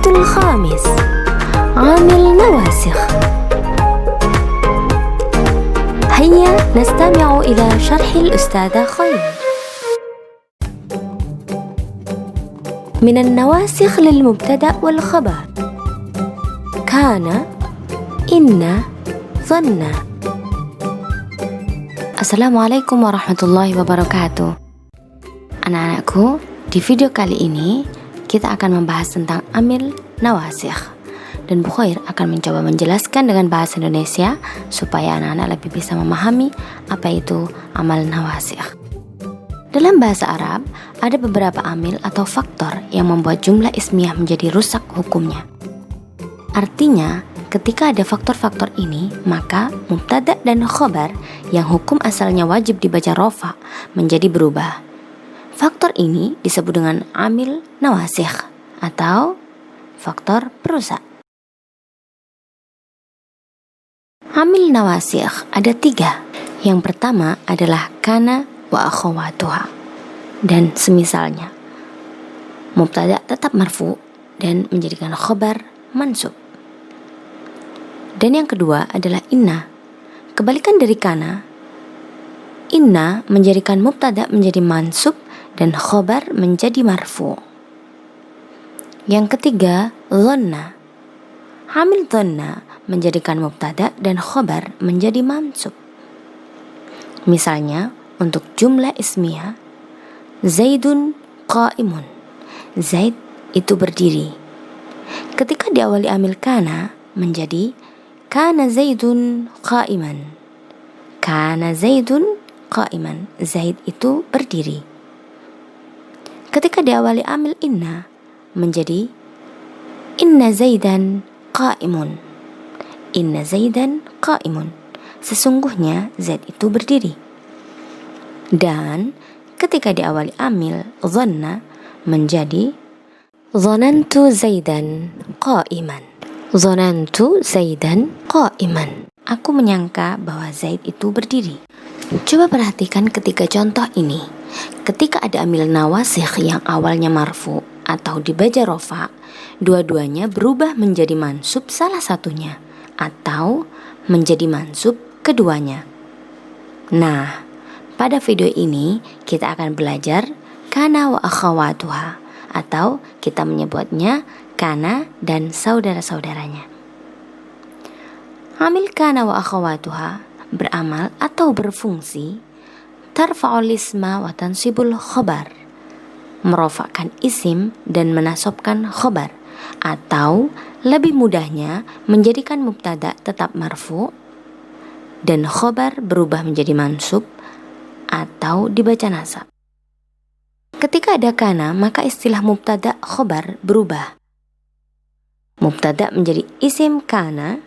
الدرس الخامس عامل نواسخ. هيا نستمع إلى شرح الأستاذة خير. من النواسخ للمبتدأ والخبر: كان، إن، ظن. Assalamualaikum warahmatullahi wabarakatuh. Anak-anakku, di video kali ini kita akan membahas tentang amil nawasikh, dan Bu Khair akan mencoba menjelaskan dengan bahasa Indonesia supaya anak-anak lebih bisa memahami apa itu amal nawasikh. Dalam bahasa Arab, ada beberapa amil atau faktor yang membuat jumlah ismiyah menjadi rusak hukumnya. Artinya, ketika ada faktor-faktor ini, maka mubtada dan khobar yang hukum asalnya wajib dibaca rofa menjadi berubah. Faktor ini disebut dengan amil nawasikh atau faktor perusak. Amil nawasikh ada 3. Yang pertama adalah kana wa akhawatuha dan semisalnya. Mubtada tetap marfu dan menjadikan khobar mansub. Dan yang kedua adalah inna. Kebalikan dari kana, inna menjadikan mubtada menjadi mansub dan khobar menjadi marfu. Yang ketiga, dhanna. Amil dhanna menjadikan mubtada dan khobar menjadi mansub. Misalnya, untuk jumlah ismiyah, Zaidun qa'imun. Zaid itu berdiri. Ketika diawali amil kana menjadi kana Zaidun qa'iman. Kana Zaidun qa'iman. Zaid itu berdiri. Ketika diawali amil inna menjadi inna Zaidan qa'imun. Inna Zaidan qa'imun. Sesungguhnya Zaid itu berdiri. Dan ketika diawali amil dhanna menjadi dhanantu Zaidan qa'iman. Dhanantu Zaidan qa'iman. Aku menyangka bahwa Zaid itu berdiri. Coba perhatikan ketika contoh ini. Ketika ada amil nawasikh yang awalnya marfu atau dibaca rofa, dua-duanya berubah menjadi mansub salah satunya atau menjadi mansub keduanya. Nah, pada video ini kita akan belajar kana wa akhawatuha atau kita menyebutnya kana dan saudara-saudaranya. Amil kana wa akhawatuha beramal atau berfungsi tarfa'ul isma wa tansibul khobar, merofakkan isim dan menasobkan khobar, atau lebih mudahnya menjadikan mubtada tetap marfu dan khobar berubah menjadi mansub atau dibaca nasab. Ketika ada kana, maka istilah mubtada khobar berubah. Mubtada menjadi isim kana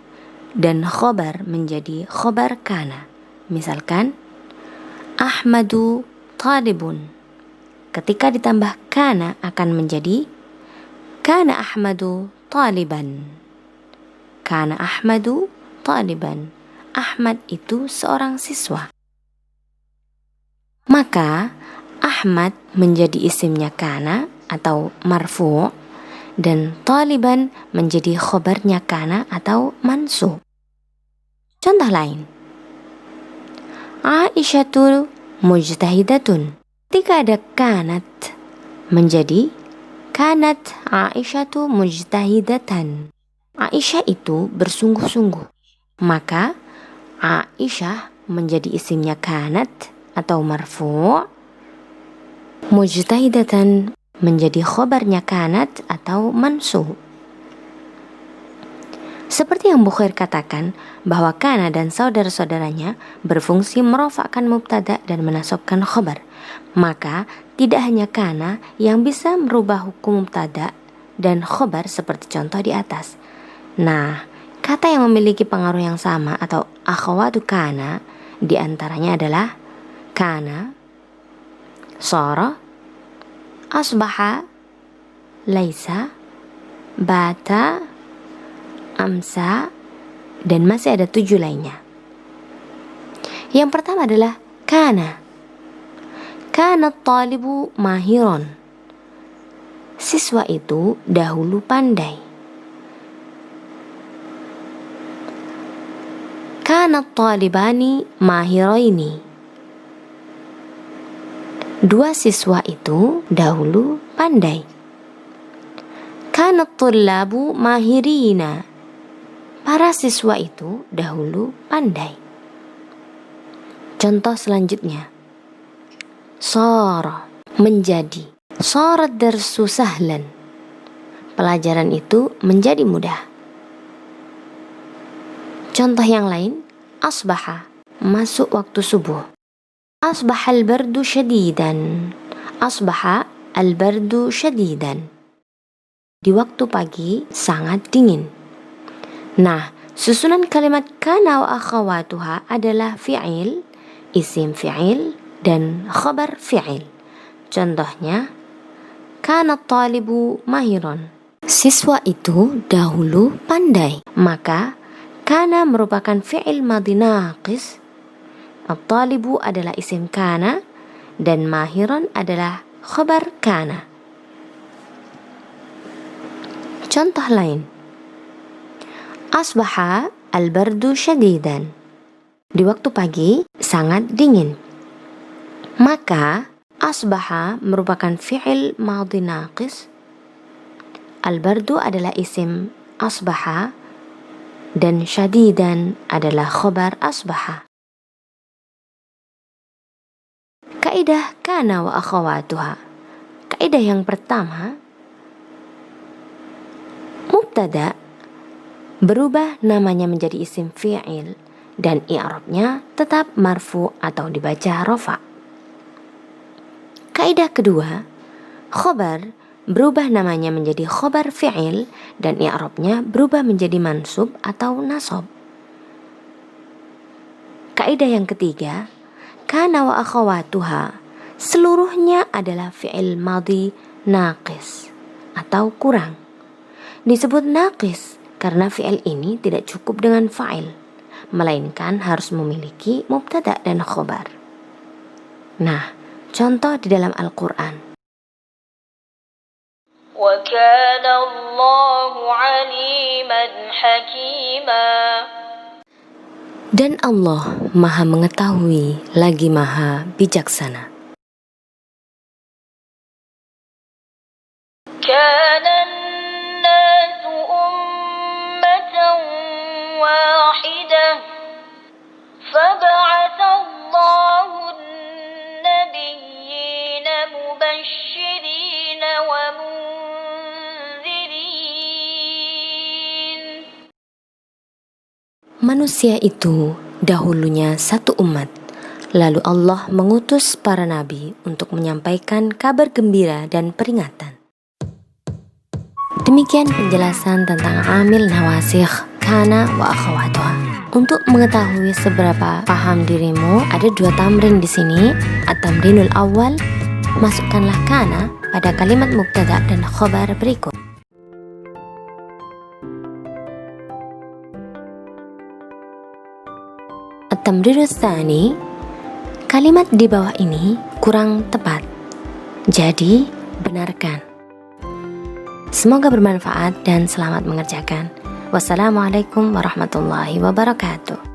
dan khobar menjadi khobar kana. Misalkan Ahmadu talibun. Ketika ditambah kana akan menjadi kana Ahmadu taliban. Kana Ahmadu taliban. Ahmad itu seorang siswa. Maka Ahmad menjadi isimnya kana atau marfu dan taliban menjadi khobarnya kana atau mansub. Contoh lain, Aisyatu mujtahidatun. Ketika ada kanat menjadi kanat Aisyatu mujtahidatan. Aisyah itu bersungguh-sungguh. Maka Aisyah menjadi isimnya kanat atau marfu, mujtahidatan menjadi khobarnya kanat atau mansub. Seperti yang Bu Khair katakan bahwa kana dan saudara-saudaranya berfungsi merofakkan mubtada dan menasobkan khobar, maka tidak hanya kana yang bisa merubah hukum mubtada dan khobar seperti contoh di atas. Nah, kata yang memiliki pengaruh yang sama atau akhawatu kana diantaranya adalah kana, shara, asbaha, laisa, bata, amsa, dan masih ada 7 lainnya. Yang pertama adalah kana. Kana talibu mahiron. Siswa itu dahulu pandai. Kana at-talibani mahiraini. Dua siswa itu dahulu pandai. Kana at-tullabu mahirina. Para siswa itu dahulu pandai. Contoh selanjutnya. Sara, menjadi. Sara ad-darsu sahlan. Pelajaran itu menjadi mudah. Contoh yang lain, asbaha, masuk waktu subuh. Asbaha al-bardu syadidan. Asbaha al-bardu syadidan. Di waktu pagi sangat dingin. Nah, susunan kalimat kana wa akhawatuha adalah fi'il, isim fi'il, dan khabar fi'il. Contohnya, kana at-talibu mahiron. Siswa itu dahulu pandai. Maka kana merupakan fi'il madhi naqis, at-talibu adalah isim kana, dan mahiran adalah khabar kana. Contoh lain. Asbaha al-bardu syadidan. Di waktu pagi sangat dingin. Maka asbaha merupakan fi'il madhi naqis, al-bardu adalah isim asbaha, dan syadidan adalah khabar asbaha. Kaidah kana wa akhawatuha. Kaidah yang pertama, mubtada berubah namanya menjadi isim fi'il dan i'rabnya tetap marfu atau dibaca rafa. Kaidah kedua, khabar berubah namanya menjadi khabar fi'il dan i'rabnya berubah menjadi mansub atau nasab. Kaidah yang ketiga, kana wa akhawatuha seluruhnya adalah fi'il madhi naqis atau kurang. Disebut naqis karena fi'il ini tidak cukup dengan fa'il, melainkan harus memiliki mubtada dan khabar. Nah, contoh di dalam Al-Quran. وَكَانَ اللَّهُ عَلِيمًا حَكِيمًا. Dan Allah Maha mengetahui lagi Maha bijaksana. كَانَ النَّاسُ أُمَّةً وَاحِدَةً فَبَعَثَ اللَّهُ النَّبِيِّينَ مُبَشِّرِينَ Manusia itu dahulunya satu umat, lalu Allah mengutus para nabi untuk menyampaikan kabar gembira dan peringatan. Demikian penjelasan tentang amil nawasikh, kana wa akhawatuha. Untuk mengetahui seberapa paham dirimu, ada 2 tamrin di sini. At-tamrinul awal, masukkanlah kana pada kalimat mubtada dan khabar berikut. At-tamrinul tsani, kalimat di bawah ini kurang tepat, jadi benarkan. Semoga bermanfaat dan selamat mengerjakan. Wassalamualaikum warahmatullahi wabarakatuh.